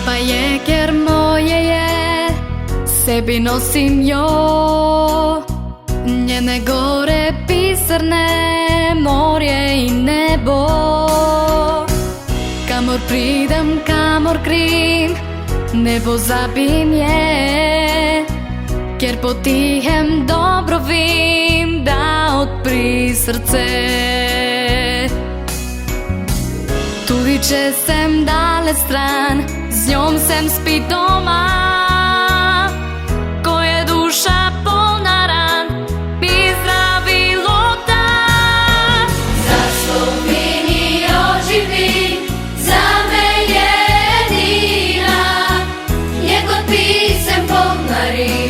Pa jeker moje je, sebi nosim jo, njene gore pisarne, morje i nebo. Kamor pridem, kamor krim, ne pozabim je, ker po tihem dobro vim da odpri srce. Tudi če sem dale stran, z njom sem spit doma. Ko je duša polna ran, bi zdravilo da. Za Sloveniji oživi, za me je edina, je kot pisem polna rim.